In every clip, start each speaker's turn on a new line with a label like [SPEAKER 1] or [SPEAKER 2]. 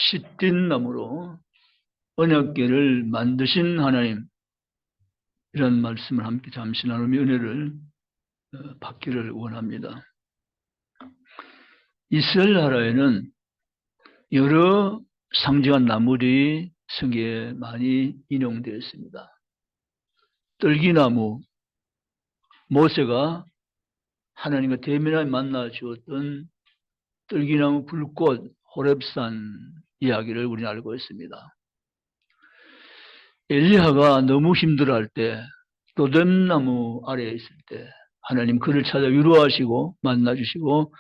[SPEAKER 1] 시딘 나무로 언약궤를 만드신 하나님, 이런 말씀을 함께 잠시 나누며 은혜를 받기를 원합니다. 이스라엘 나라에는 여러 상징한 나무들이 성경에 많이 인용되어 있습니다. 떨기나무, 모세가 하나님과 대면하여 만나 주었던 떨기나무 불꽃 호렙산 이야기를 우리는 알고 있습니다. 엘리야가 너무 힘들어할 때 도뎀나무 아래에 있을 때 하나님 그를 찾아 위로하시고 만나주시고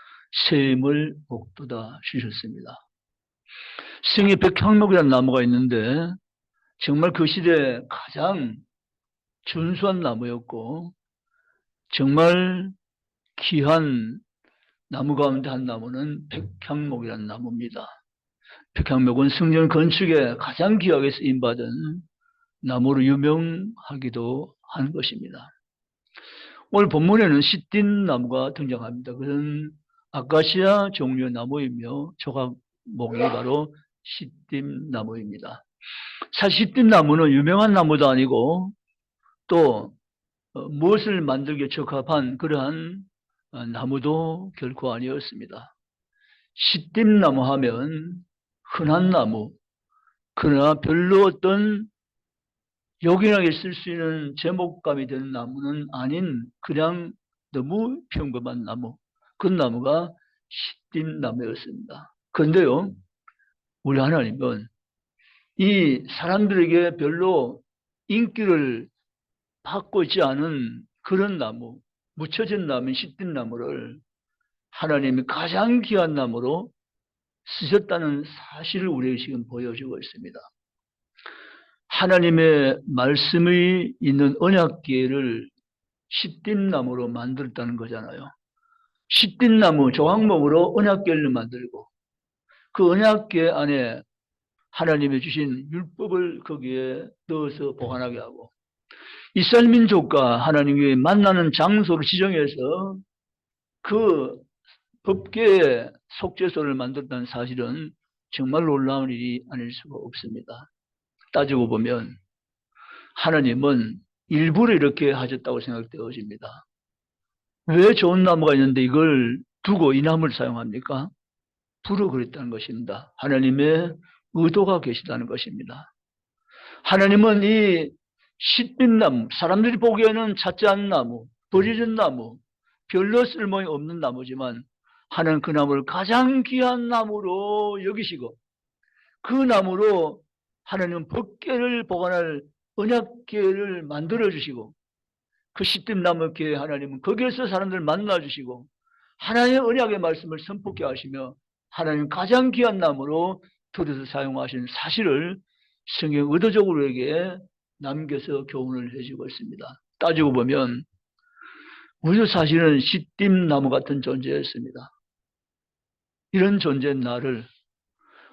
[SPEAKER 1] 샘을 복돋아 주셨습니다. 성에 백향목이라는 나무가 있는데 정말 그 시대에 가장 준수한 나무였고 정말 귀한 나무 가운데 한 나무는 백향목이라는 나무입니다. 백향목은 성전 건축에 가장 귀하게 쓰임받은 나무로 유명하기도 한 것입니다. 오늘 본문에는 시딘 나무가 등장합니다. 그것은 아카시아 종류의 나무이며 조각목이 바로 시딘 나무입니다. 사실 시딘 나무는 유명한 나무도 아니고 또 무엇을 만들기에 적합한 그러한 나무도 결코 아니었습니다. 시딘 나무 하면 흔한 나무, 그러나 별로 어떤 요긴하게 쓸 수 있는 제목감이 되는 나무는 아닌 그냥 너무 평범한 나무, 그 나무가 시딘 나무였습니다. 그런데요, 우리 하나님은 이 사람들에게 별로 인기를 받고 있지 않은 그런 나무, 묻혀진 나무, 시딘 나무를 하나님이 가장 귀한 나무로 쓰셨다는 사실을 우리에게 지금 보여주고 있습니다. 하나님의 말씀이 있는 언약궤를 시딘나무로 만들었다는 거잖아요. 시딘나무 조각목으로 언약궤를 만들고 그 언약궤 안에 하나님이 주신 율법을 거기에 넣어서 보관하게 하고 이스라엘 민족과 하나님이 만나는 장소를 지정해서 그 법궤의 속죄소를 만들었다는 사실은 정말 놀라운 일이 아닐 수가 없습니다. 따지고 보면 하나님은 일부러 이렇게 하셨다고 생각되어집니다. 왜 좋은 나무가 있는데 이걸 두고 이 나무를 사용합니까? 불어 그랬다는 것입니다. 하나님의 의도가 계시다는 것입니다. 하나님은 이 시딘나무, 사람들이 보기에는 찾지 않는 나무, 버려진 나무, 별로 쓸모이 없는 나무지만 하나님 그 나무를 가장 귀한 나무로 여기시고 그 나무로 하나님은 법궤를 보관할 언약궤를 만들어 주시고 그 시딘나무 궤에 하나님은 거기에서 사람들을 만나 주시고 하나님의 언약의 말씀을 선포케 하시며 하나님 가장 귀한 나무로 들여서 사용하시는 사실을 성경 의도적으로 우리에게 남겨서 교훈을 해주고 있습니다. 따지고 보면 우리도 사실은 시딘나무 같은 존재였습니다. 이런 존재인 나를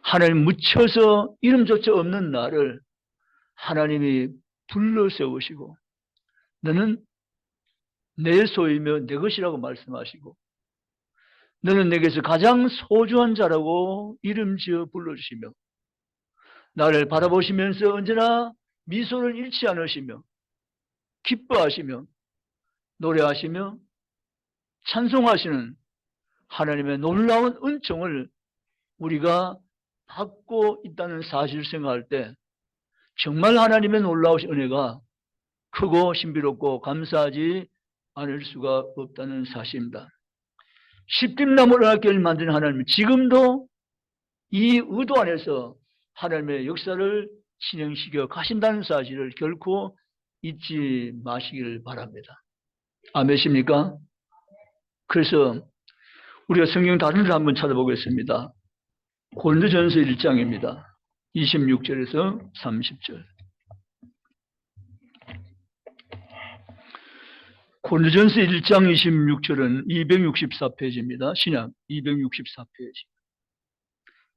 [SPEAKER 1] 하나님 묻혀서 이름조차 없는 나를 하나님이 불러 세우시고 너는 내 소유며 내 것이라고 말씀하시고 너는 내게서 가장 소중한 자라고 이름 지어 불러주시며 나를 바라보시면서 언제나 미소를 잃지 않으시며 기뻐하시며 노래하시며 찬송하시는 하나님의 놀라운 은총을 우리가 받고 있다는 사실을 생각할 때 정말 하나님의 놀라우신 은혜가 크고 신비롭고 감사하지 않을 수가 없다는 사실입니다. 십김나무를 언약궤를 만든 하나님은 지금도 이 의도 안에서 하나님의 역사를 진행시켜 가신다는 사실을 결코 잊지 마시기를 바랍니다. 아멘이십니까? 그래서 우리가 성경 다른 데 한번 찾아보겠습니다. 고린도전서 1장입니다. 26절에서 30절. 고린도전서 1장 26절은 264페이지입니다. 신약 264페이지.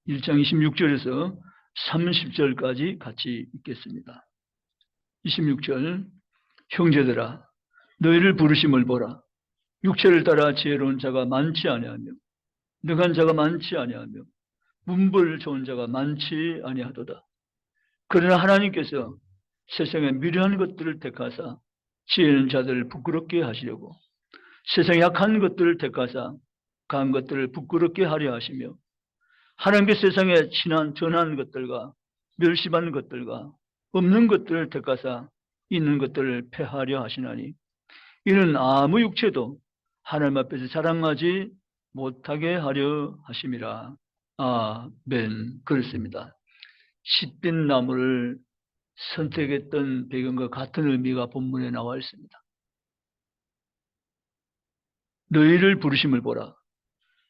[SPEAKER 1] 1장 26절에서 30절까지 같이 읽겠습니다. 26절. 형제들아 너희를 부르심을 보라. 육체를 따라 지혜로운 자가 많지 아니하며 능한 자가 많지 아니하며 문벌 좋은 자가 많지 아니하도다. 그러나 하나님께서 세상의 미련한 것들을 택하사 지혜 있는 자들을 부끄럽게 하시려고 세상에 약한 것들을 택하사 강한 것들을 부끄럽게 하려 하시며 하나님께 세상에 친한 전한 것들과 멸시받는 것들과 없는 것들을 택하사 있는 것들을 폐하려 하시나니 이는 아무 육체도 하나님 앞에서 자랑하지 못하게 하려 하심이라. 아멘. 그렇습니다. 시든 나무를 선택했던 배경과 같은 의미가 본문에 나와 있습니다. 너희를 부르심을 보라.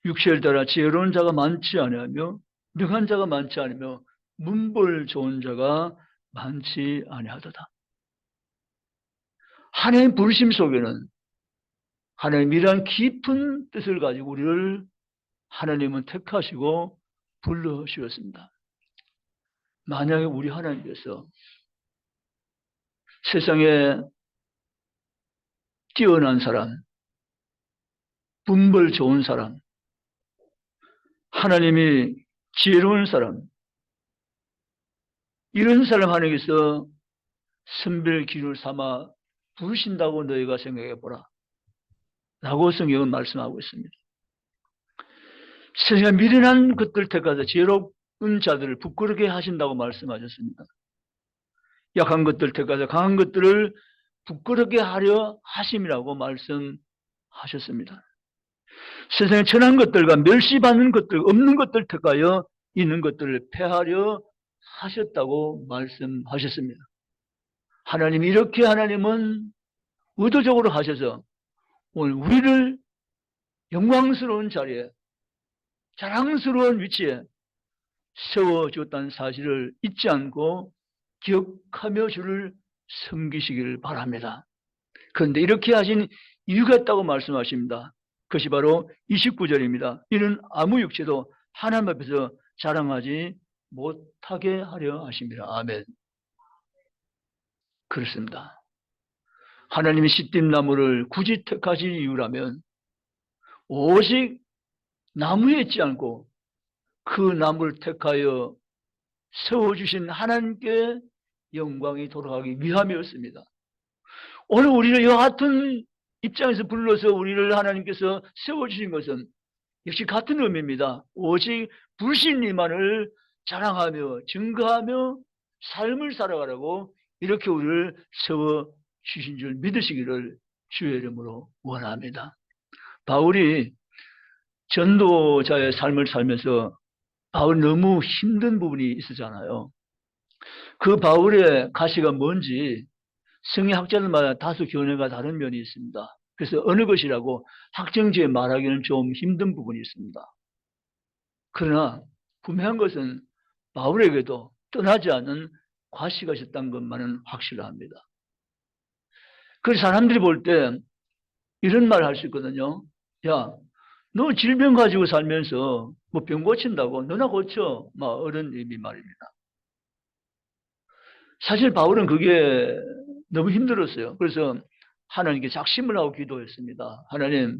[SPEAKER 1] 육체를 따라 지혜로운 자가 많지 아니하며 능한 자가 많지 않으며 문벌 좋은 자가 많지 아니하도다. 하나님 부르심 속에는 하나님의 이러한 깊은 뜻을 가지고 우리를 하나님은 택하시고 불러주셨습니다. 만약에 우리 하나님께서 세상에 뛰어난 사람, 분별 좋은 사람, 하나님이 지혜로운 사람, 이런 사람 하나님께서 선별 기준을 삼아 부르신다고 너희가 생각해 보라 라고 성경은 말씀하고 있습니다. 세상에 미련한 것들 택하사 지혜로운 자들을 부끄럽게 하신다고 말씀하셨습니다. 약한 것들 택하사 강한 것들을 부끄럽게 하려 하심이라고 말씀하셨습니다. 세상에 천한 것들과 멸시받는 것들, 없는 것들 택하여 있는 것들을 폐하려 하셨다고 말씀하셨습니다. 하나님이 이렇게 하나님은 의도적으로 하셔서 오늘 우리를 영광스러운 자리에 자랑스러운 위치에 세워주었다는 사실을 잊지 않고 기억하며 주를 섬기시기를 바랍니다. 그런데 이렇게 하신 이유가 있다고 말씀하십니다. 그것이 바로 29절입니다. 이는 아무 육체도 하나님 앞에서 자랑하지 못하게 하려 하십니다. 아멘. 그렇습니다. 하나님이 시딤나무를 굳이 택하신 이유라면 오직 나무에 있지 않고 그 나무를 택하여 세워주신 하나님께 영광이 돌아가기 위함이었습니다. 오늘 우리를 이와 같은 입장에서 불러서 우리를 하나님께서 세워주신 것은 역시 같은 의미입니다. 오직 부르신 이만을 자랑하며 증거하며 삶을 살아가라고 이렇게 우리를 세워주신 줄 믿으시기를 주의 이름으로 원합니다. 바울이 전도자의 삶을 살면서 바울이 너무 힘든 부분이 있었잖아요. 그 바울의 가시가 뭔지 성경학자들마다 다소 견해가 다른 면이 있습니다. 그래서 어느 것이라고 확정지어 말하기는 좀 힘든 부분이 있습니다. 그러나 분명한 것은 바울에게도 떠나지 않은 과시가 있었다는 것만은 확실합니다. 그래서 사람들이 볼 때 이런 말을 할 수 있거든요. 야, 너 질병 가지고 살면서 뭐 병 고친다고 너나 고쳐. 막 이런 의미 말입니다. 사실 바울은 그게 너무 힘들었어요. 그래서 하나님께 작심을 하고 기도했습니다. 하나님,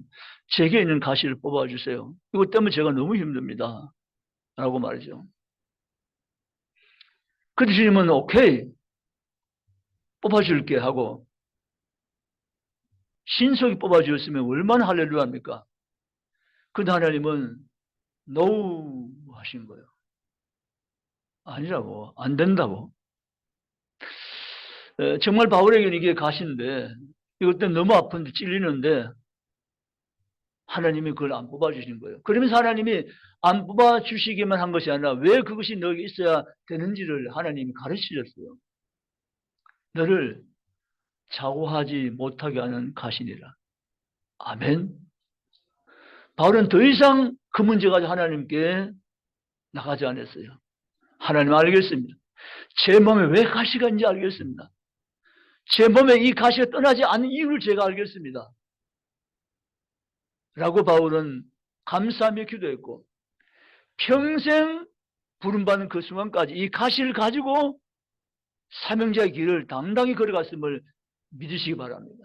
[SPEAKER 1] 제게 있는 가시를 뽑아주세요. 이것 때문에 제가 너무 힘듭니다. 라고 말이죠. 그때 주님은 오케이, 뽑아줄게 하고 신속히 뽑아주었으면 얼마나 할렐루야입니까? 근데 하나님은 no 하신 거예요. 아니라고, 안 된다고. 정말 바울에게는 이게 가시인데 이것 때문에 너무 아픈데 찔리는데 하나님이 그걸 안 뽑아주신 거예요. 그러면서 하나님이 안 뽑아주시기만 한 것이 아니라 왜 그것이 너에게 있어야 되는지를 하나님이 가르치셨어요. 너를 좌우하지 못하게 하는 가시니라. 아멘. 바울은 더 이상 그 문제 가지고 하나님께 나가지 않았어요. 하나님 알겠습니다. 제 몸에 왜 가시가 있는지 알겠습니다. 제 몸에 이 가시가 떠나지 않는 이유를 제가 알겠습니다. 라고 바울은 감사하며 기도했고 평생 부름받는 그 순간까지 이 가시를 가지고 사명자의 길을 당당히 걸어갔음을 믿으시기 바랍니다.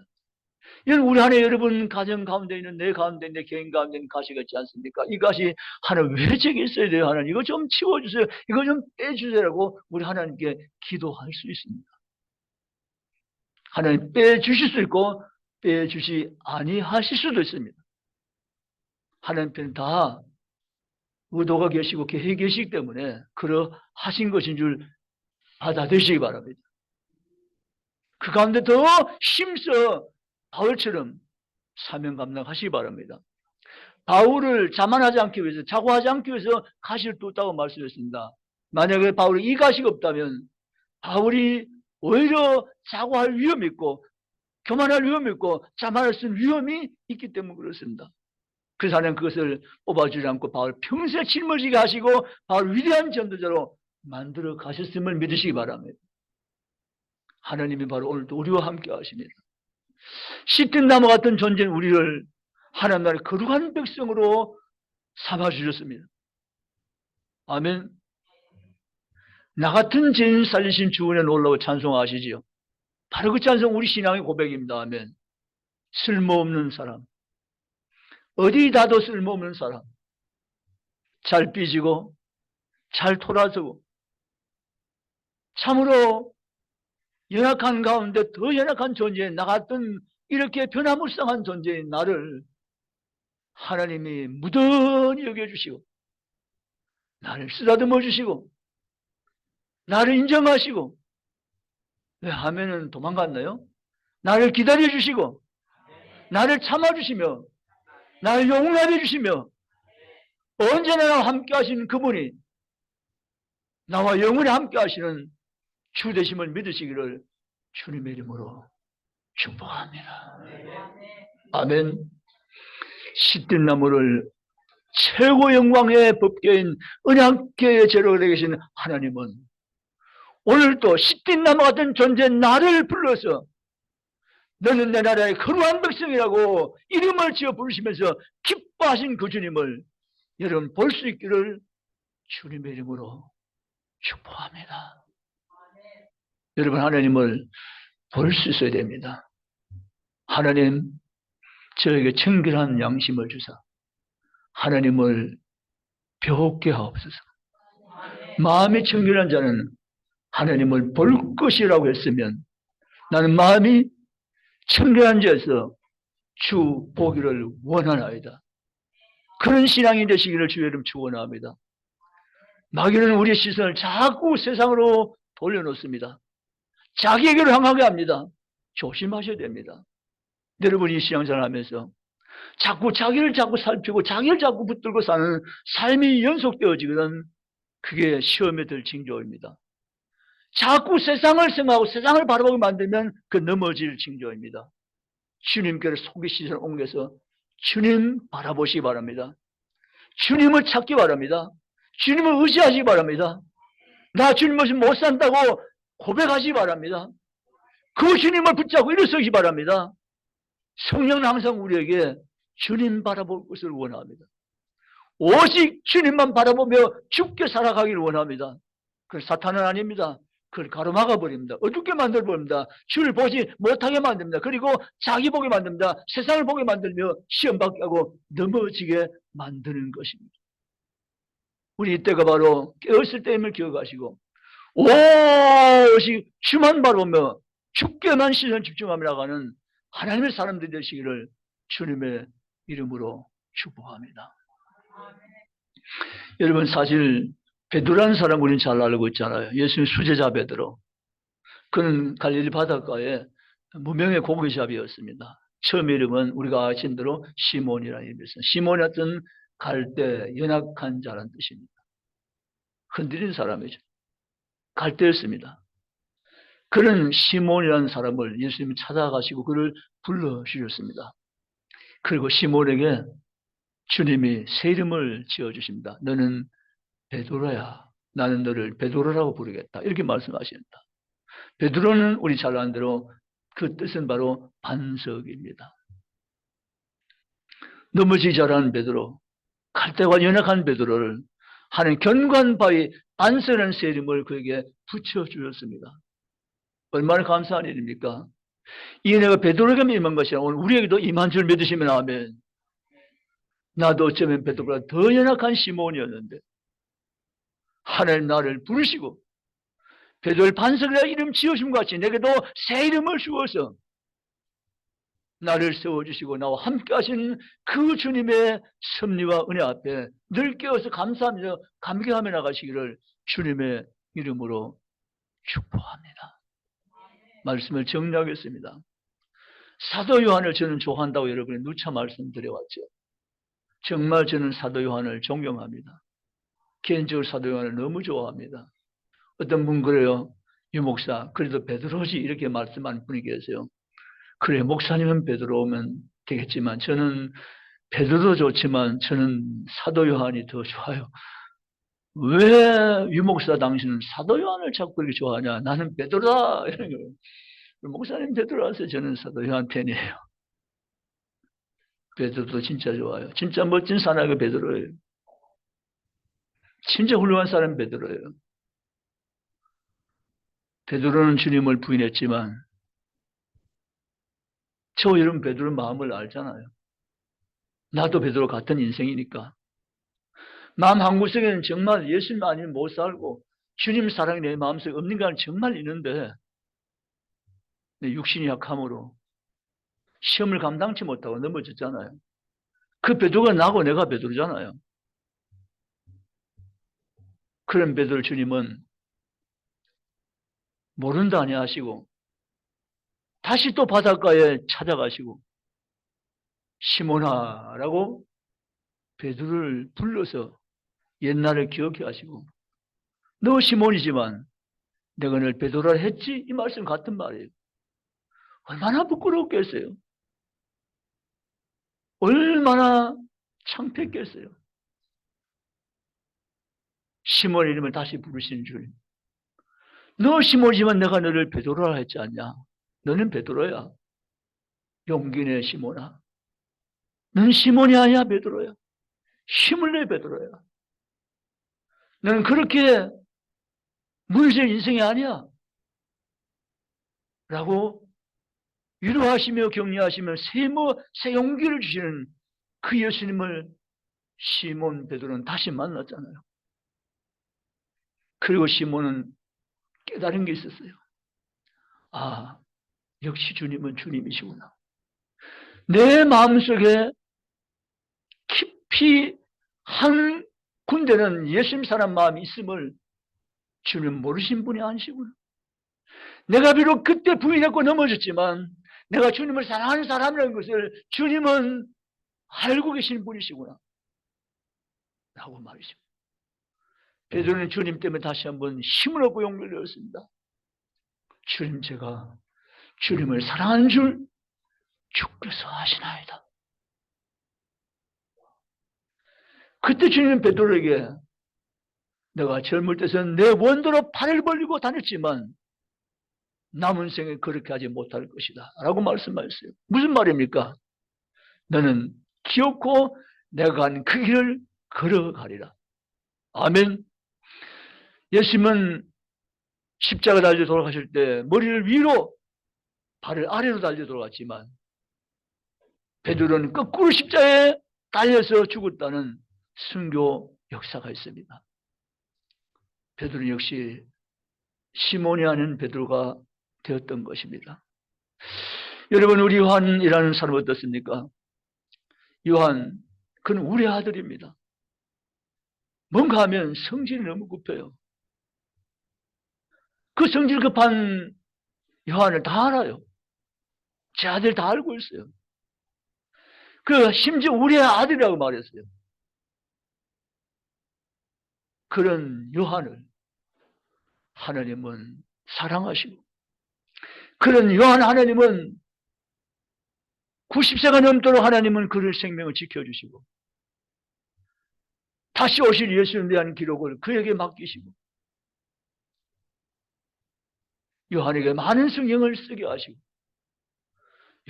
[SPEAKER 1] 이건 우리 안에 여러분 가정 가운데 있는 내 가운데 있는 내 개인 가운데 있는 가시가 있지 않습니까? 이 가시 하나님 왜 제게 있어야 돼요? 하나님 이거 좀 치워주세요. 이거 좀 빼주세요라고 우리 하나님께 기도할 수 있습니다. 하나님 빼주실 수 있고 빼주시 아니하실 수도 있습니다. 하나님께는 다 의도가 계시고 계획이 계시기 때문에 그러하신 것인 줄 받아들이시기 바랍니다. 그 가운데 더 힘써 바울처럼 사명 감당하시기 바랍니다. 바울을 자만하지 않기 위해서, 자고하지 않기 위해서 가시를 뚫었다고 말씀했습니다. 만약에 바울이 이 가시가 없다면 바울이 오히려 자고할 위험이 있고 교만할 위험이 있고 자만할 수 있는 위험이 있기 때문에 그렇습니다. 그래서 하나님 그것을 뽑아주지 않고 바울 평생 짊어지게 하시고 바울 위대한 전도자로 만들어 가셨음을 믿으시기 바랍니다. 하나님이 바로 오늘도 우리와 함께 하십니다. 씨든 나무 같은 존재인 우리를 하나님 나라의 거룩한 백성으로 삼아주셨습니다. 아멘. 나 같은 죄인 살리신 주은에 놀라고 찬송하시지요. 바로 그 찬송 우리 신앙의 고백입니다. 아멘. 쓸모없는 사람, 어디 다도 쓸모없는 사람, 잘 삐지고 잘 돌아서고 참으로 연약한 가운데 더 연약한 존재인 나 같은 이렇게 변화무쌍한 존재인 나를 하나님이 무던히 여겨주시고 나를 쓰다듬어 주시고 나를 인정하시고 왜 하면은 도망갔나요? 나를 기다려 주시고 나를 참아 주시며 나를 용납해 주시며 언제나 나와 함께 하시는 그분이 나와 영원히 함께 하시는 주 되심을 믿으시기를 주님의 이름으로 축복합니다. 아멘. 씨든 나무를 최고 영광의 법궤인 은약궤의 제로 되게 계신 하나님은 오늘도 씨든 나무 같은 존재 나를 불러서 너는 내 나라의 거룩한 백성이라고 이름을 지어 부르시면서 기뻐하신 그 주님을 여러분 볼 수 있기를 주님의 이름으로 축복합니다. 여러분 하나님을 볼 수 있어야 됩니다. 하나님 저에게 청결한 양심을 주사 하나님을 배웠게 하옵소서. 마음이 청결한 자는 하나님을 볼 것이라고 했으면 나는 마음이 청결한 자에서 주 보기를 원하나이다. 그런 신앙이 되시기를 주의 이름 축원합니다. 마귀는 우리의 시선을 자꾸 세상으로 돌려놓습니다. 자기에게로 향하게 합니다. 조심하셔야 됩니다. 여러분이 신앙생활 하면서 자꾸 자기를 자꾸 살피고 자기를 자꾸 붙들고 사는 삶이 연속되어지거든 그게 시험에 들 징조입니다. 자꾸 세상을 생각하고 세상을 바라보게 만들면 그 넘어질 징조입니다. 주님께로 속의 시선을 옮겨서 주님 바라보시기 바랍니다. 주님을 찾기 바랍니다. 주님을 의지하시기 바랍니다. 나 주님 없이 못 산다고 고백하시기 바랍니다. 그 주님을 붙잡고 일어서기 바랍니다. 성령은 항상 우리에게 주님 바라볼 것을 원합니다. 오직 주님만 바라보며 죽게 살아가기를 원합니다. 그 사탄은 아닙니다. 그걸 가로막아 버립니다. 어둡게 만들어 버립니다. 주를 보지 못하게 만듭니다. 그리고 자기 보게 만듭니다. 세상을 보게 만들며 시험 받게 하고 넘어지게 만드는 것입니다. 우리 이때가 바로 깨었을 때임을 기억하시고 오직 주만 바라보며 주께만 시선 집중하며 나가는 하나님의 사람들이 되시기를 주님의 이름으로 축복합니다. 여러분 사실 베드로라는 사람 우리는 잘 알고 있잖아요. 예수님 수제자 베드로. 그는 갈릴리 바닷가에 무명의 고기잡이였습니다. 처음 이름은 우리가 아신 대로 시몬이라는 이름이었습니다. 시몬이 어떤 갈대 연약한 자라는 뜻입니다. 흔들린 사람이죠. 갈대였습니다. 그런 시몬이라는 사람을 예수님이 찾아가시고 그를 불러주셨습니다. 그리고 시몬에게 주님이 새 이름을 지어주십니다. 너는 베드로야. 나는 너를 베드로라고 부르겠다. 이렇게 말씀하십니다. 베드로는 우리 잘 아는 대로 그 뜻은 바로 반석입니다. 넘어지기 잘하는 베드로, 갈대와 연약한 베드로를 하는 견고한 반석이라는 새 이름을 그에게 붙여주셨습니다. 얼마나 감사한 일입니까? 이 은혜가 베드로에게 임한 것이라 오늘 우리에게도 임한 줄 믿으시면 아멘. 나도 어쩌면 베드로보다 더 연약한 시몬이었는데 하나님 나를 부르시고 베드로의 반석이라 이름 지어준 것 같이 내게도 새 이름을 주어서 나를 세워주시고 나와 함께 하신 그 주님의 섭리와 은혜 앞에 늘 깨어서 감사하며 감격하며 나가시기를 주님의 이름으로 축복합니다. 말씀을 정리하겠습니다. 사도 요한을 저는 좋아한다고 여러분이 누차 말씀드려왔죠. 정말 저는 사도 요한을 존경합니다. 개인적으로 사도 요한을 너무 좋아합니다. 어떤 분 그래요. 유 목사 그래도 베드로지 이렇게 말씀하는 분이 계세요. 그래 목사님은 베드로 오면 되겠지만 저는 베드로도 좋지만 저는 사도 요한이 더 좋아요. 왜 유 목사 당신은 사도 요한을 자꾸 그렇게 좋아하냐. 나는 베드로다 이런 거예요. 목사님 베드로라서 저는 사도 요한 팬이에요. 베드로도 진짜 좋아요. 진짜 멋진 사람이 베드로예요. 진짜 훌륭한 사람이 베드로예요. 베드로는 주님을 부인했지만 저 여러분 베드로 마음을 알잖아요. 나도 베드로 같은 인생이니까. 마음 한구석에는 정말 예수님 아니면 못 살고 주님 사랑이 내 마음속에 없는 건 정말 있는데 내 육신이 약함으로 시험을 감당치 못하고 넘어졌잖아요. 그 베드로가 나고 내가 베드로잖아요. 그런 베드로 주님은 모른다 아니하시고 다시 또 바닷가에 찾아가시고 시몬아라고 베드로를 불러서 옛날을 기억해 하시고 너 시몬이지만 내가 널 베드로라 했지? 이 말씀 같은 말이에요. 얼마나 부끄럽겠어요. 얼마나 창피했겠어요. 시몬 이름을 다시 부르시는 주님. 너 시몬이지만 내가 너를 베드로라 했지 않냐? 너는 베드로야. 용기 내 시몬아. 너는 시몬이 아니야 베드로야. 힘을 내 베드로야. 너는 그렇게 무너질 인생이 아니야. 라고 위로하시며 격려하시며 새 용기를 주시는 그 예수님을 시몬 베드로는 다시 만났잖아요. 그리고 시몬은 깨달은 게 있었어요. 아, 역시 주님은 주님이시구나. 내 마음속에 깊이 한 군데는 예수님 사람 마음이 있음을 주님 모르신 분이 아니시구나. 내가 비록 그때 부인했고 넘어졌지만 내가 주님을 사랑하는 사람이라는 것을 주님은 알고 계신 분이시구나. 라고 말이죠. 베드로는 주님 때문에 다시 한번 힘을 얻고 용기를 얻었습니다. 주님 제가 주님을 사랑하는 줄 주께서 아시나이다. 그때 주님은 베드로에게 내가 젊을 때는 내 원도로 팔을 벌리고 다녔지만 남은 생에 그렇게 하지 못할 것이다. 라고 말씀하셨어요. 무슨 말입니까? 너는 기어코 내가 간 그 길을 걸어가리라. 아멘. 예수님은 십자가 달려 돌아가실 때 머리를 위로 발을 아래로 달려 돌아갔지만 베드로는 거꾸로 십자가에 달려서 죽었다는 순교 역사가 있습니다. 베드로는 역시 시몬이 아닌 베드로가 되었던 것입니다. 여러분 우리 요한이라는 사람 어떻습니까? 요한 그는 우리 아들입니다. 뭔가 하면 성질이 너무 급해요. 그 성질 급한 요한을 다 알아요. 제 아들 다 알고 있어요. 그 심지어 우리 아들이라고 말했어요. 그런 요한을 하나님은 사랑하시고 그런 요한 하나님은 90세가 넘도록 하나님은 그를 생명을 지켜주시고 다시 오실 예수님에 대한 기록을 그에게 맡기시고 요한에게 많은 성경을 쓰게 하시고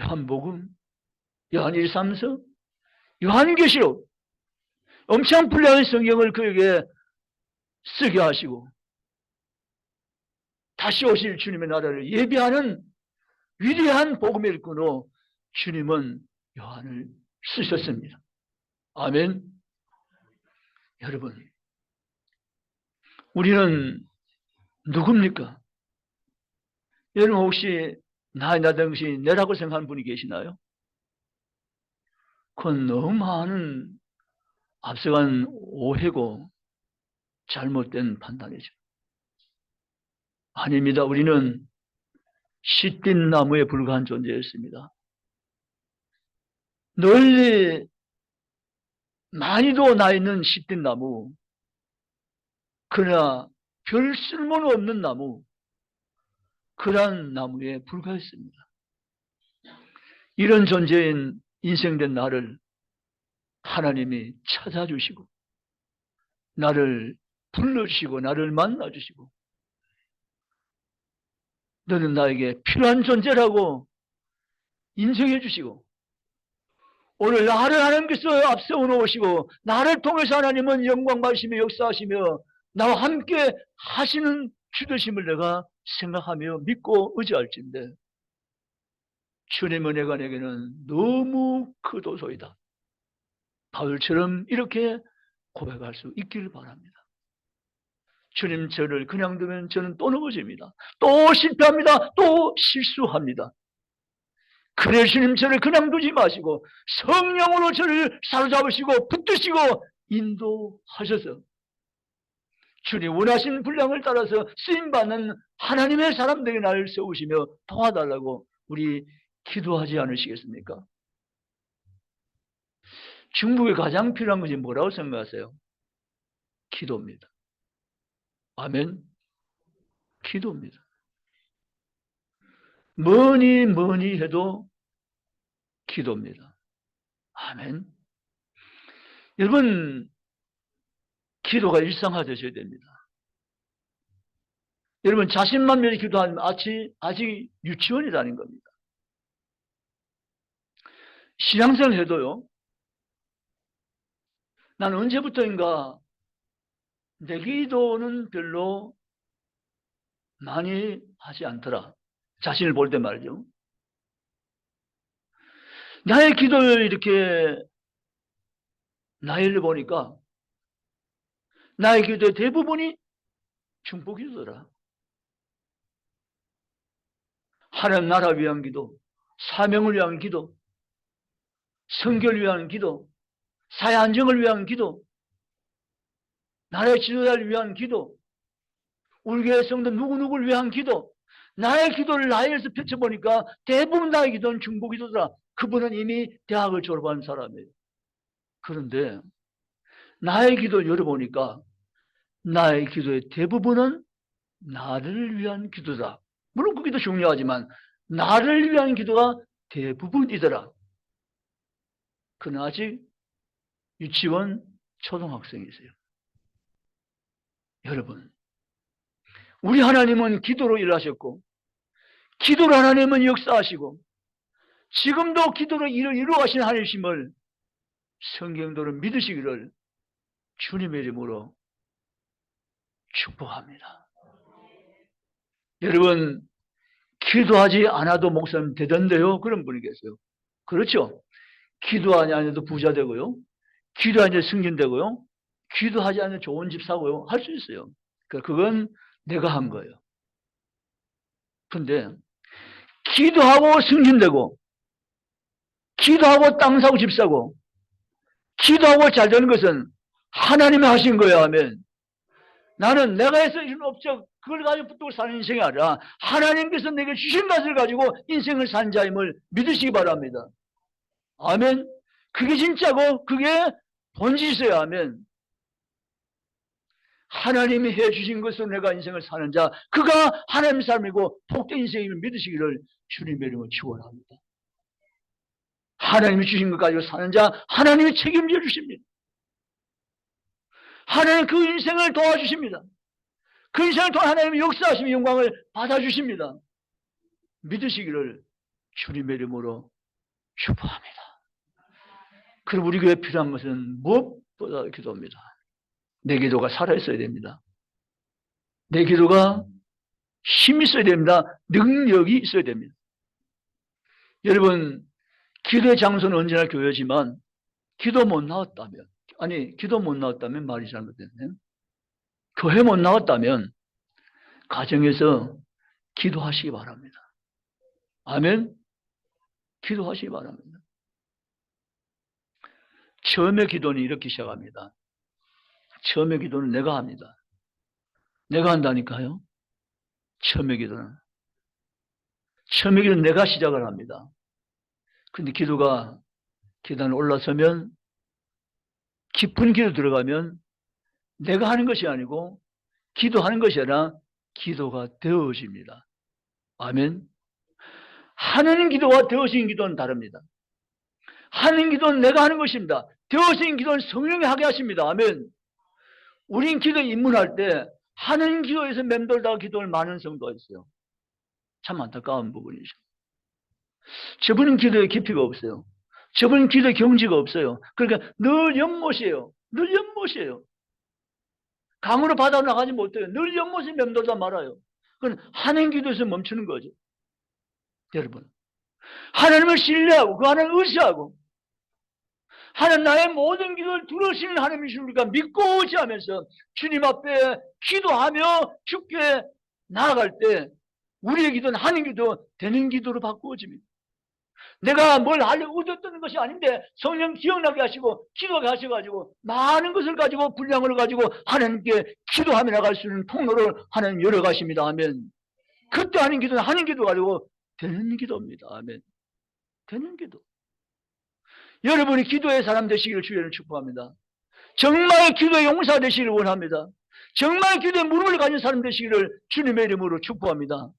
[SPEAKER 1] 요한복음, 요한 1, 3서, 요한계시록 엄청 분량의 성경을 그에게 쓰게 하시고 다시 오실 주님의 나라를 예비하는 위대한 복음의 일꾼으로 주님은 요한을 쓰셨습니다. 아멘. 여러분, 우리는 누굽니까? 여러분 혹시 나이 나던 것이 내라고 생각하는 분이 계시나요? 그건 너무 많은 앞서간 오해고 잘못된 판단이죠. 아닙니다. 우리는 씨띤 나무에 불과한 존재였습니다. 널리 많이도 나 있는 씨띤 나무, 그러나 별 쓸모는 없는 나무, 그러한 나무에 불과했습니다. 이런 존재인 인생된 나를 하나님이 찾아주시고 나를 불러주시고 나를 만나주시고 너는 나에게 필요한 존재라고 인정해 주시고 오늘 나를 하나님께서 앞세워 놓으시고 나를 통해서 하나님은 영광 받으시며 역사하시며 나와 함께 하시는 주되심을 내가 생각하며 믿고 의지할진데 주님의 은혜가 내게는 너무 크도소이다. 바울처럼 이렇게 고백할 수 있기를 바랍니다. 주님 저를 그냥 두면 저는 또 넘어집니다. 또 실패합니다. 또 실수합니다. 그래 주님 저를 그냥 두지 마시고 성령으로 저를 사로잡으시고 붙드시고 인도하셔서 주님 원하신 분량을 따라서 쓰임받는 하나님의 사람들에게 나를 세우시며 도와달라고 우리 기도하지 않으시겠습니까? 중국에 가장 필요한 것이 뭐라고 생각하세요? 기도입니다. 아멘. 기도입니다. 뭐니 해도 기도입니다. 아멘. 여러분, 기도가 일상화되셔야 됩니다. 여러분, 자신만 위해 기도하면 아직 유치원이라는 겁니다. 신앙생활 해도요, 나는 언제부터인가 내 기도는 별로 많이 하지 않더라. 자신을 볼 때 말이죠. 나의 기도를 이렇게 나이를 보니까 나의 기도의 대부분이 중보 기도더라. 하나님 나라 위한 기도, 사명을 위한 기도, 성결을 위한 기도, 사회 안정을 위한 기도, 나라의 지도자를 위한 기도, 우리 교회 성도 누구누구를 위한 기도, 나의 기도를 나에게서 펼쳐보니까 대부분 나의 기도는 중보 기도더라. 그분은 이미 대학을 졸업한 사람이에요. 그런데 나의 기도를 열어보니까 나의 기도의 대부분은 나를 위한 기도다. 물론 그 기도 중요하지만 나를 위한 기도가 대부분이더라. 그는 아직 유치원 초등학생이세요. 여러분, 우리 하나님은 기도로 일하셨고 기도로 하나님은 역사하시고 지금도 기도로 일을 이루어가시는 하나님이심을 성경도를 믿으시기를 주님의 이름으로 축복합니다. 여러분, 기도하지 않아도 목사님 되던데요? 그런 분이 계세요. 그렇죠? 기도하지 않아도 부자 되고요. 기도하지 않아도 승진되고요. 기도하지 않아도 좋은 집 사고요. 할 수 있어요. 그건 내가 한 거예요. 근데 기도하고 승진되고 기도하고 땅 사고 집 사고 기도하고 잘 되는 것은 하나님이 하신 거예요. 하면 나는 내가 해서 이런 업적 그걸 가지고 붙들고 사는 인생이 아니라 하나님께서 내게 주신 것을 가지고 인생을 산 자임을 믿으시기 바랍니다. 아멘. 그게 진짜고 그게 본질이어야 하면 하나님이 해주신 것으로 내가 인생을 사는 자 그가 하나님의 삶이고 복된 인생임을 믿으시기를 주님의 이름으로 축원합니다. 하나님이 주신 것 가지고 사는 자 하나님이 책임져 주십니다. 하나님 그 인생을 도와주십니다. 그 인생을 통해 하나님이 역사하시며 영광을 받아주십니다. 믿으시기를 주님의 이름으로 축복합니다. 그럼 우리 교회에 필요한 것은 무엇보다 기도입니다. 내 기도가 살아있어야 됩니다. 내 기도가 힘이 있어야 됩니다. 능력이 있어야 됩니다. 여러분, 기도의 장소는 언제나 교회지만 기도 못 나왔다면, 기도 못 나왔다면 말이 잘못됐네요. 교회 못 나왔다면 가정에서 기도하시기 바랍니다. 아멘. 기도하시기 바랍니다. 처음의 기도는 이렇게 시작합니다. 처음의 기도는 내가 합니다. 내가 한다니까요. 처음의 기도는 내가 시작을 합니다. 근데 기도가 계단을 올라서면, 깊은 기도 들어가면 내가 하는 것이 아니고 기도하는 것이 아니라 기도가 되어집니다. 아멘. 하는 기도와 되어진 기도는 다릅니다. 하는 기도는 내가 하는 것입니다. 되어진 기도는 성령이 하게 하십니다. 아멘. 우린 기도에 입문할 때 하는 기도에서 맴돌다가 기도를 많은 성도가 있어요. 참 안타까운 부분이죠. 저분은 기도에 깊이가 없어요. 저분은 기도에 경지가 없어요. 그러니까 늘 연못이에요. 늘 연못이에요. 강으로 바다로 나가지 못해요. 늘 연못에 맴돌다 말아요. 그건 하는 기도에서 멈추는 거죠. 여러분, 하나님을 신뢰하고 그 하나님을 의지하고 하나님 나의 모든 기도를 들으시는 하나님이십니까 믿고 의지하면서 주님 앞에 기도하며 주께 나아갈 때 우리의 기도는 하는 기도, 되는 기도로 바꾸어집니다. 내가 뭘 하려고 얻었던 것이 아닌데 성령 기억나게 하시고 기도하게 하셔가지고 많은 것을 가지고 분량을 가지고 하나님께 기도하며 나갈 수 있는 통로를 하나님 열어가십니다. 아멘. 그때 하는 기도는 하는 기도 가지고 되는 기도입니다. 아멘. 되는 기도. 여러분이 기도의 사람 되시기를 주의를 축복합니다. 정말 기도의 용사 되시기를 원합니다. 정말 기도의 무릎을 가진 사람 되시기를 주님의 이름으로 축복합니다.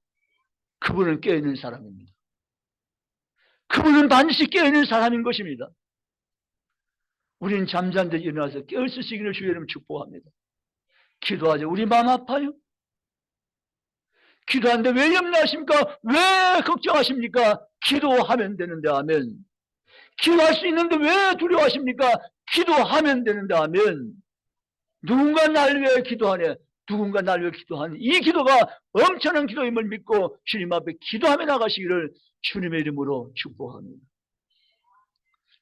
[SPEAKER 1] 그분은 깨어있는 사람입니다. 그분은 반드시 깨어있는 사람인 것입니다. 우리는 잠잔 데 일어나서 깨어있으시기를 주의 이름으로 축복합니다. 기도하죠. 우리 마음 아파요? 기도하는데 왜 염려하십니까? 왜 걱정하십니까? 기도하면 되는데 아멘. 기도할 수 있는데 왜 두려워하십니까? 기도하면 되는데 아멘. 누군가 날 위해 기도하네. 누군가 날 위해 기도하네. 이 기도가 엄청난 기도임을 믿고 주님 앞에 기도하며 나가시기를 주님의 이름으로 축복합니다.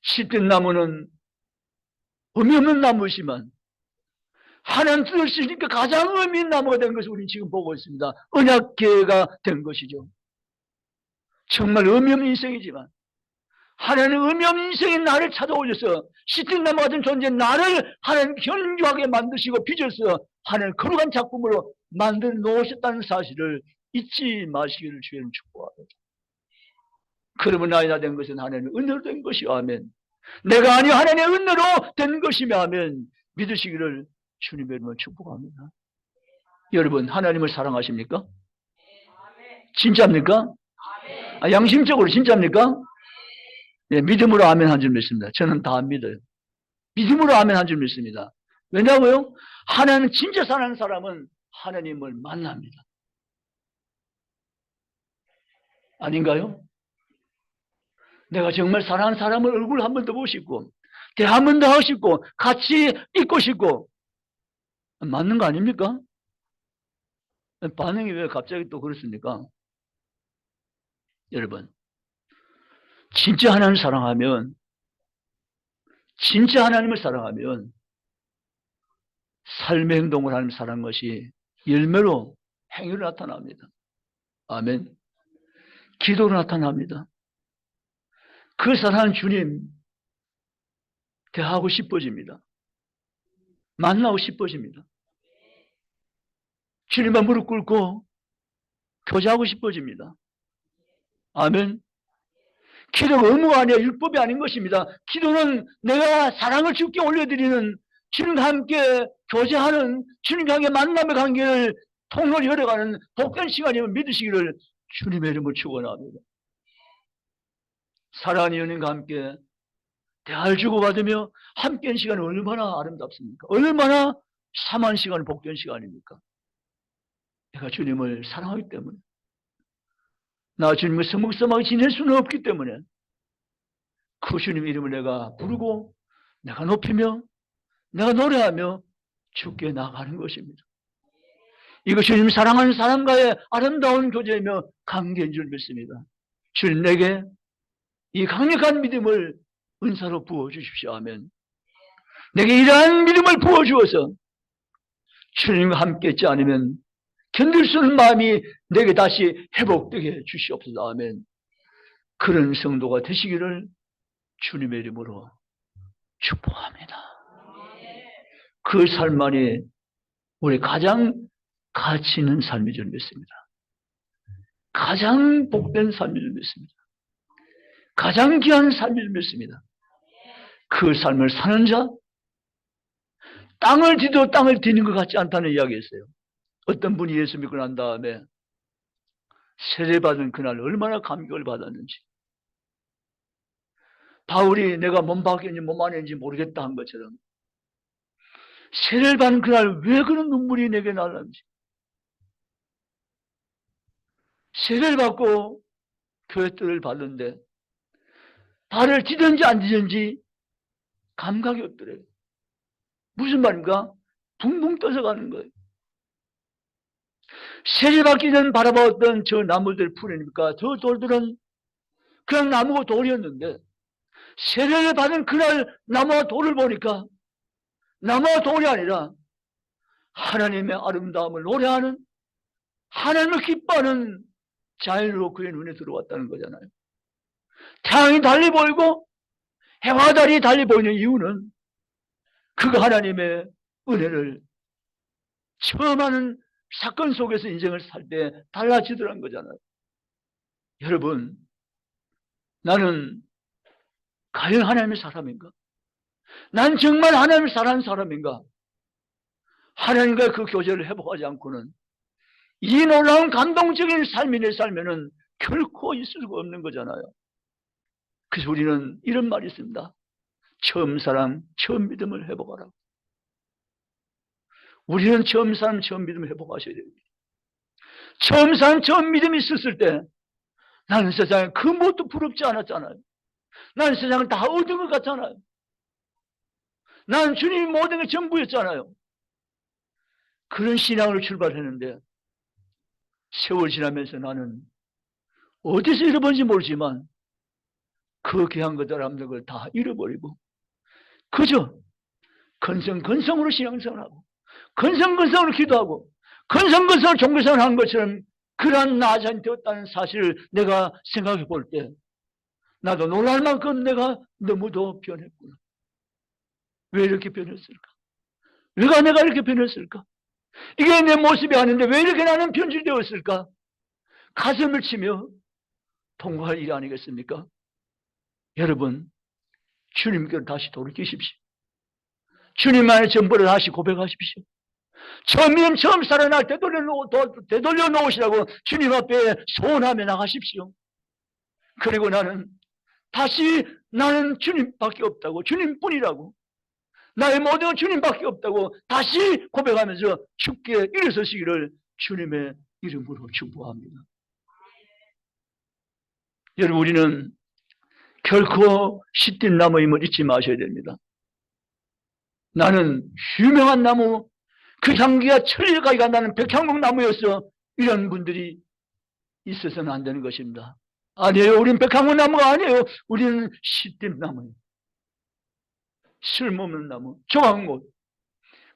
[SPEAKER 1] 씨든 나무는 의미 없는 나무이지만 하나님 뜻을 쓰니까 가장 의미 있는 나무가 된 것을 우리는 지금 보고 있습니다. 언약궤가 된 것이죠. 정말 의미 없는 인생이지만 하나님 의미 없는 인생의 나를 찾아오셔서 씨든 나무 같은 존재 나를 하나님 견고하게 만드시고 빚어서 하나님 거룩한 작품으로 만들어 놓으셨다는 사실을 잊지 마시기를 주님 축복합니다. 그러면 나이 다 된 것은 하나님의 은혜로 된 것이요 아멘. 내가 아니요 하나님의 은혜로 된 것이며 아멘. 믿으시기를 주님의 이름으로 축복합니다. 여러분 하나님을 사랑하십니까? 진짜입니까? 양심적으로 진짜입니까? 네, 믿음으로 아멘 한 줄 믿습니다. 저는 다 믿어요. 믿음으로 아멘 한 줄 믿습니다. 왜냐고요? 하나님 진짜 사랑하는 사람은 하나님을 만납니다. 아닌가요? 내가 정말 사랑하는 사람을 얼굴 한 번 더 보고 싶고 대화 한 번 더 하고 싶고 같이 있고 싶고 맞는 거 아닙니까? 반응이 왜 갑자기 또 그렇습니까? 여러분 진짜 하나님을 사랑하면 진짜 하나님을 사랑하면 삶의 행동을 하나님 사랑한 것이 열매로 행위로 나타납니다. 아멘. 기도로 나타납니다. 그 사랑하는 주님 대하고 싶어집니다. 만나고 싶어집니다. 주님과 무릎 꿇고 교제하고 싶어집니다. 아멘. 기도가 의무가 아니라 율법이 아닌 것입니다. 기도는 내가 사랑을 주께 올려드리는 주님과 함께 교제하는 주님과 함께 만남의 관계를 통로를 열어가는 복된 시간임을 믿으시기를 주님의 이름으로 축원합니다. 사랑하는 연인과 함께 대화를 주고받으며 함께한 시간이 얼마나 아름답습니까? 얼마나 참한 시간, 복된 시간입니까? 내가 주님을 사랑하기 때문에 나 주님을 서먹서먹하게 지낼 수는 없기 때문에 그 주님 이름을 내가 부르고 내가 높이며 내가 노래하며 주께 나가는 것입니다. 이거 주님 사랑하는 사람과의 아름다운 교제이며 관계인 줄 믿습니다. 주님 내게 이 강력한 믿음을 은사로 부어주십시오. 아멘. 내게 이러한 믿음을 부어주어서 주님과 함께 있지 않으면 견딜 수 없는 마음이 내게 다시 회복되게 주시옵소서. 아멘. 그런 성도가 되시기를 주님의 이름으로 축복합니다. 그 삶만이 우리 가장 가치 있는 삶인 줄 믿습니다. 가장 복된 삶인 줄 믿습니다. 가장 귀한 삶인 줄 믿습니다. 그 삶을 사는 자, 땅을 뒤도 땅을 뒤는 것 같지 않다는 이야기였어요. 어떤 분이 예수 믿고 난 다음에 세례받은 그날 얼마나 감격을 받았는지, 바울이 내가 몸 밖인지 몸 안인지 모르겠다 한 것처럼 세례를 받은 그날 왜 그런 눈물이 내게 날는지, 세례를 받고 교회 뜰을 받는데 발을 디든지 안 디든지 감각이 없더래요. 무슨 말인가? 붕붕 떠서 가는 거예요. 세례받기 전 바라봤던 저 나무들 풀이니까 저 돌들은 그냥 나무가 돌이었는데 세례를 받은 그날 나무와 돌을 보니까 나무와 돌이 아니라 하나님의 아름다움을 노래하는, 하나님을 기뻐하는 자연으로 그의 눈에 들어왔다는 거잖아요. 태양이 달리 보이고 해와 달이 달리 보이는 이유는 그가 하나님의 은혜를 처음 하는 사건 속에서 인생을 살 때 달라지더란 거잖아요. 여러분, 나는 과연 하나님의 사람인가? 난 정말 하나님을 사랑하는 사람인가? 하나님과 그 교제를 회복하지 않고는 이 놀라운 감동적인 삶이 내 삶에는 결코 있을 수가 없는 거잖아요. 그래서 우리는 이런 말이 있습니다. 처음 사랑, 처음 믿음을 회복하라고. 우리는 처음 사랑, 처음 믿음을 회복하셔야 됩니다. 처음 사랑, 처음 믿음이 있었을 때 나는 세상에 그 무엇도 부럽지 않았잖아요. 나는 세상을 다 얻은 것 같잖아요. 나는 주님이 모든 게 전부였잖아요. 그런 신앙으로 출발했는데 세월 지나면서 나는 어디서 잃어버린지 모르지만 그 귀한 것들 없는 걸 다 잃어버리고 그저 건성건성으로 신앙생활하고 건성건성으로 기도하고 건성건성으로 종교생활을 한 것처럼 그러한 나 자신이 되었다는 사실을 내가 생각해 볼 때 나도 놀랄 만큼 내가 너무도 변했구나. 왜 이렇게 변했을까? 왜가 내가 이렇게 변했을까? 이게 내 모습이 아닌데 왜 이렇게 나는 변질되었을까? 가슴을 치며 통과할 일이 아니겠습니까? 여러분, 주님께로 다시 돌이키십시오. 주님 안에 전부를 다시 고백하십시오. 처음 살아날 되돌려 놓으시라고 주님 앞에 소원하며 나가십시오. 그리고 나는 주님밖에 없다고, 주님뿐이라고, 나의 모든 건 주님밖에 없다고 다시 고백하면서 죽게 일어서시기를 주님의 이름으로 축복합니다. 여러분, 우리는 결코 시딘 나무임을 잊지 마셔야 됩니다. 나는 유명한 나무, 그 향기가 천리까지 간다는 백향목 나무였어. 이런 분들이 있어서는 안 되는 것입니다. 아니에요. 우린 백향목 나무가 아니에요. 우리는 시딘 나무예요. 쓸모없는 나무, 조각목.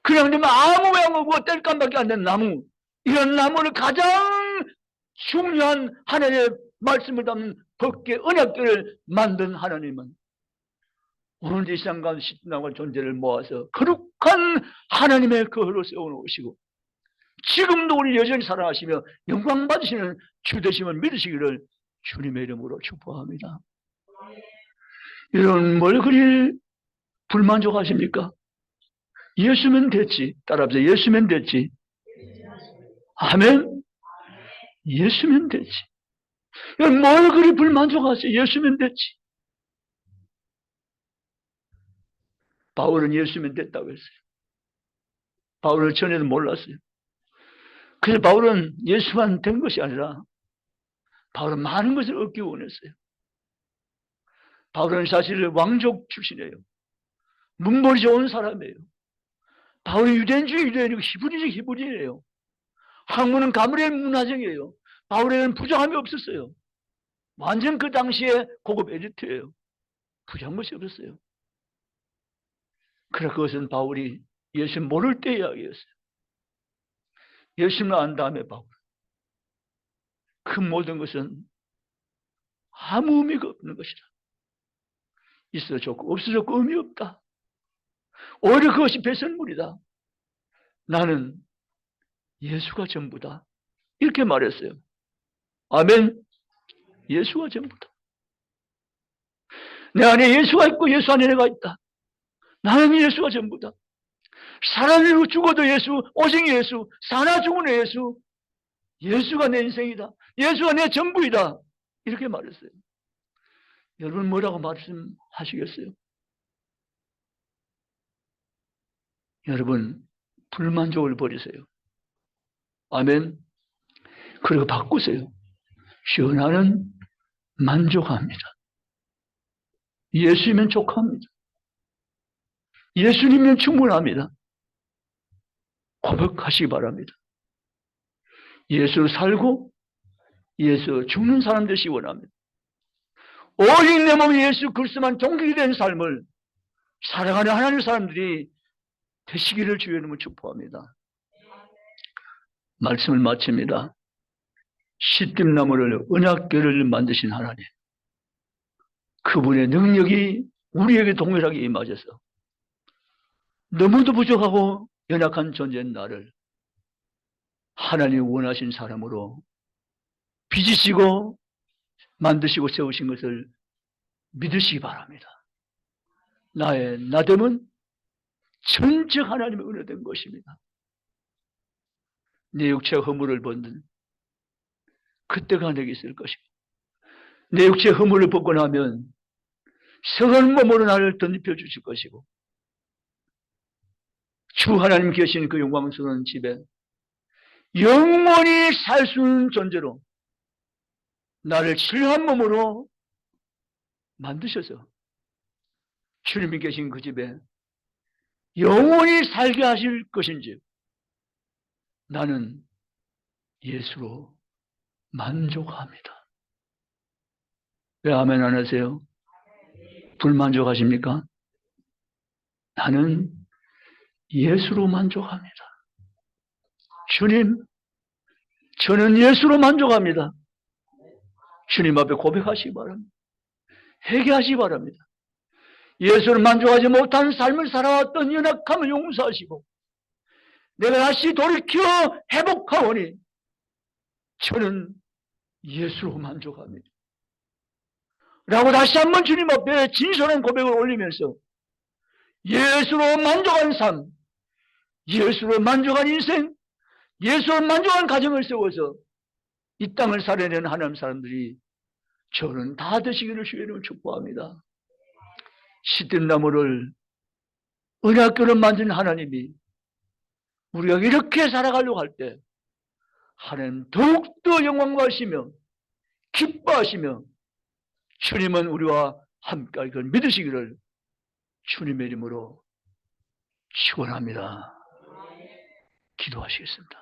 [SPEAKER 1] 그냥 되면 아무 모양 없고 뗄감밖에 안 되는 나무. 이런 나무를 가장 중요한 하나님의 말씀을 담는 법계 언약궤를 만든 하나님은 오늘 이 시간 가운데 시든나무의 존재를 모아서 거룩한 하나님의 거울로 세워놓으시고 지금도 우리 여전히 사랑하시며 영광 받으시는 주 되심을 믿으시기를 주님의 이름으로 축복합니다. 여러분, 뭘 그리 불만족하십니까? 예수면 됐지. 따라합시다. 예수면 됐지. 아멘. 예수면 됐지. 여러분, 뭘 그리 불만족하세요? 예수면 됐지. 바울은 예수면 됐다고 했어요. 바울을 전에도 몰랐어요. 그래서 바울은 예수만 된 것이 아니라 바울은 많은 것을 얻기 원했어요. 바울은 사실 왕족 출신이에요. 문벌이 좋은 사람이에요. 바울은 유대인이고 히브리인이에요. 학문은 가므리엘 문화정이에요. 바울에게는 부정함이 없었어요. 완전 그 당시에 고급 에디트예요. 부정한 것이 없었어요. 그러나 그것은 바울이 예수 모를 때 이야기였어요. 예수를 안 다음에 바울. 그 모든 것은 아무 의미가 없는 것이다. 있어 좋고 없어 좋고 의미 없다. 오히려 그것이 배설물이다. 나는 예수가 전부다. 이렇게 말했어요. 아멘. 예수가 전부다. 내 안에 예수가 있고 예수 안에 내가 있다. 나는 예수가 전부다. 살아내고 죽어도 예수, 오직 예수, 사나 죽은 예수, 예수가 내 인생이다. 예수가 내 전부이다. 이렇게 말했어요. 여러분 뭐라고 말씀하시겠어요? 여러분 불만족을 버리세요. 아멘. 그리고 바꾸세요. 나는 만족합니다. 예수이면 족합니다. 예수님이면 충분합니다. 고백하시기 바랍니다. 예수로 살고 예수 죽는 사람 되시기 원합니다. 오직 내 몸이 예수 그리스도만 종기이 된 삶을 사랑하는 하나님의 사람들이 되시기를 주의 이름으로 축복합니다. 말씀을 마칩니다. 시뜸나무를 언약궤를 만드신 하나님, 그분의 능력이 우리에게 동일하게 임하셔서 너무도 부족하고 연약한 존재인 나를 하나님이 원하신 사람으로 빚으시고 만드시고 세우신 것을 믿으시기 바랍니다. 나의 나됨은 전적 하나님의 은혜된 것입니다. 내 육체가 허물을 벗는 그때가 내게 있을 것이고, 내 육체의 허물을 벗고 나면 성한 몸으로 나를 덧입혀 주실 것이고, 주 하나님 계신 그 영광스러운 집에 영원히 살 수 있는 존재로 나를 신령한 몸으로 만드셔서 주님이 계신 그 집에 영원히 살게 하실 것인지 나는 예수로 만족합니다. 왜 아멘 안 하세요? 불만족하십니까? 나는 예수로 만족합니다. 주님, 저는 예수로 만족합니다. 주님 앞에 고백하시기 바랍니다. 회개하시기 바랍니다. 예수를 만족하지 못한 삶을 살아왔던 연약함을 용서하시고 내가 다시 돌이켜 회복하오니 저는 예수로 만족합니다. 라고 다시 한번 주님 앞에 진솔한 고백을 올리면서 예수로 만족한 삶, 예수로 만족한 인생, 예수로 만족한 가정을 세워서 이 땅을 살아내는 하나님 사람들이 저는 다 되시기를 주의 이름으로 축복합니다. 시든나무를 언약궤로 만든 하나님이 우리가 이렇게 살아가려고 할 때 하나님 더욱더 영광 받으시며 기뻐하시며 주님은 우리와 함께 그걸 믿으시기를 주님의 이름으로 축원합니다. 기도하시겠습니다.